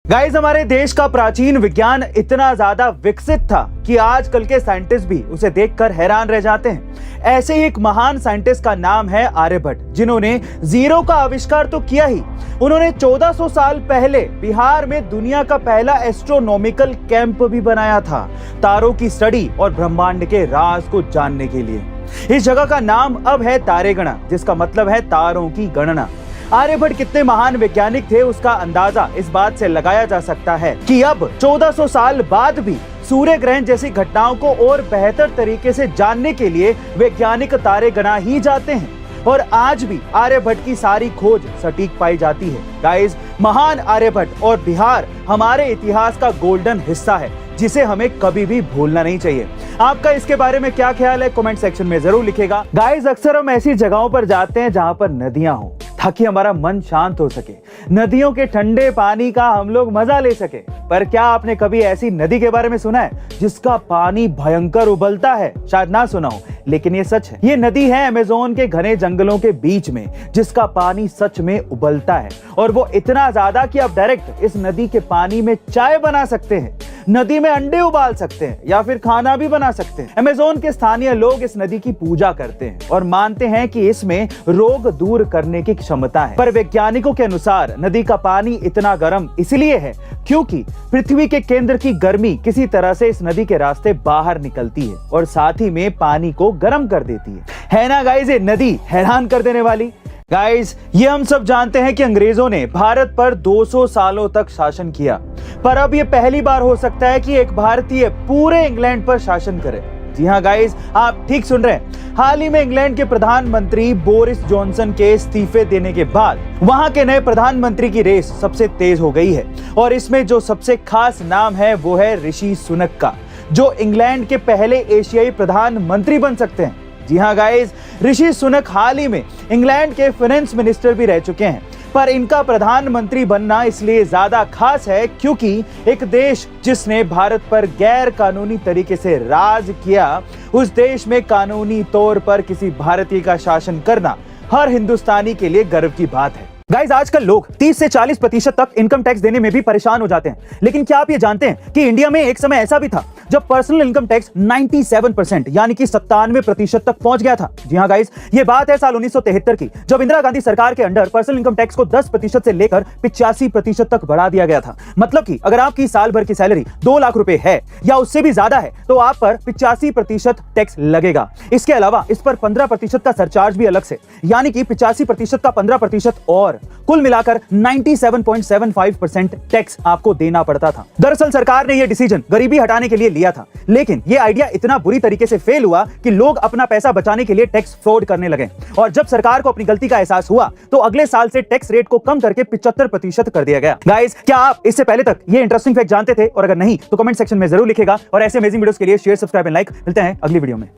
Guys, हमारे देश का प्राचीन विज्ञान इतना ज्यादा विकसित था कि आजकल के साइंटिस्ट भी उसे देखकर हैरान रह जाते हैं। ऐसे ही एक महान साइंटिस्ट का नाम है आर्यभट्ट, जिन्होंने जीरो का आविष्कार तो किया ही, उन्होंने 1400 साल पहले बिहार में दुनिया का पहला एस्ट्रोनॉमिकल कैंप भी बनाया था, तारों की स्टडी और ब्रह्मांड के राज को जानने के लिए। इस जगह का नाम अब है तारेगणा, जिसका मतलब है तारों की गणना। आर्यभट्ट कितने महान वैज्ञानिक थे, उसका अंदाजा इस बात से लगाया जा सकता है कि अब 1400 साल बाद भी सूर्य ग्रहण जैसी घटनाओं को और बेहतर तरीके से जानने के लिए वैज्ञानिक तारे गणा ही जाते हैं, और आज भी आर्यभट्ट की सारी खोज सटीक पाई जाती है। गाइस, महान आर्यभट्ट और बिहार हमारे इतिहास का गोल्डन हिस्सा है, जिसे हमें कभी भी भूलना नहीं चाहिए। आपका इसके बारे में क्या ख्याल है, कमेंट सेक्शन में जरूर लिखेगा। गाइस, अक्सर हम ऐसी जगहों पर जाते हैं जहां पर नदियां हो, ताकि हमारा मन शांत हो सके, नदियों के ठंडे पानी का हम लोग मजा ले सके। पर क्या आपने कभी ऐसी नदी के बारे में सुना है जिसका पानी भयंकर उबलता है? शायद ना सुना हो, लेकिन ये सच है। ये नदी है अमेज़न के घने जंगलों के बीच में, जिसका पानी सच में उबलता है, और वो इतना ज्यादा कि आप डायरेक्ट इस नदी के पानी में चाय बना सकते हैं, नदी में अंडे उबाल सकते हैं, या फिर खाना भी बना सकते हैं। अमेज़न के स्थानीय लोग इस नदी की पूजा करते हैं और मानते हैं कि इसमें रोग दूर करने की क्षमता है। पर वैज्ञानिकों के अनुसार नदी का पानी इतना गर्म इसलिए है क्योंकि पृथ्वी के केंद्र की गर्मी किसी तरह से इस नदी के रास्ते बाहर निकलती है और साथ ही में पानी को गर्म कर देती है ना गाइस? ये नदी हैरान कर देने वाली। गाइस, ये हम सब जानते हैं कि अंग्रेजों ने भारत पर 200 सालों तक शासन किया, पर अब ये पहली बार हो सकता है कि एक भारतीय पूरे इंग्लैंड पर शासन करे। जी हाँ गाइस, आप ठीक सुन रहे हैं। हाल ही में इंग्लैंड के प्रधानमंत्री बोरिस जॉनसन के इस्तीफे देने के बाद वहां के नए प्रधानमंत्री की रेस सबसे तेज हो गई है, और इसमें जो सबसे खास नाम है वो है ऋषि सुनक का, जो इंग्लैंड के पहले एशियाई प्रधानमंत्री बन सकते हैं। जी हाँ गाइस, ऋषि सुनक हाल ही में इंग्लैंड के फाइनेंस मिनिस्टर भी रह चुके हैं, पर इनका प्रधानमंत्री बनना इसलिए ज्यादा खास है क्योंकि एक देश जिसने भारत पर गैर कानूनी तरीके से राज किया, उस देश में कानूनी तौर पर किसी भारतीय का शासन करना हर हिंदुस्तानी के लिए गर्व की बात है। गाइस, आजकल लोग 30 से 40% तक इनकम टैक्स देने में भी परेशान हो जाते हैं, लेकिन क्या आप ये जानते हैं कि इंडिया में एक समय ऐसा भी था जब पर्सनल इनकम टैक्स 97% यानी कि 97% तक पहुंच गया था। जी हाँ गाइस, ये बात है साल 1973 की, जब इंदिरा गांधी सरकार के अंडर पर्सनल इनकम टैक्स को 10% से लेकर 85% तक बढ़ा दिया गया था। मतलब कि अगर आपकी साल भर की सैलरी 2 लाख रुपए है या उससे भी ज्यादा है तो आप पर 85% टैक्स लगेगा। इसके अलावा इस पर 15% का सरचार्ज भी अलग से, यानी कि 85% का 15% और कुल मिलाकर 97.75% टैक्स आपको देना पड़ता था। दरअसल सरकार ने यह डिसीजन गरीबी हटाने के लिए लिया था, लेकिन यह आइडिया इतना बुरी तरीके से फेल हुआ कि लोग अपना पैसा बचाने के लिए टैक्स फ्रॉड करने लगे, और जब सरकार को अपनी गलती का एहसास हुआ तो अगले साल से टैक्स रेट को कम करके 75% कर दिया गया। गाइस, क्या आप इससे पहले तक ये इंटरेस्टिंग फैक्ट जानते थे? और अगर नहीं तो कमेंट सेक्शन में जरूर लिखेगा, और ऐसे अमेजिंग वीडियोस के लिए शेयर, सब्सक्राइब एंड लाइक। मिलते हैं अगली वीडियो में।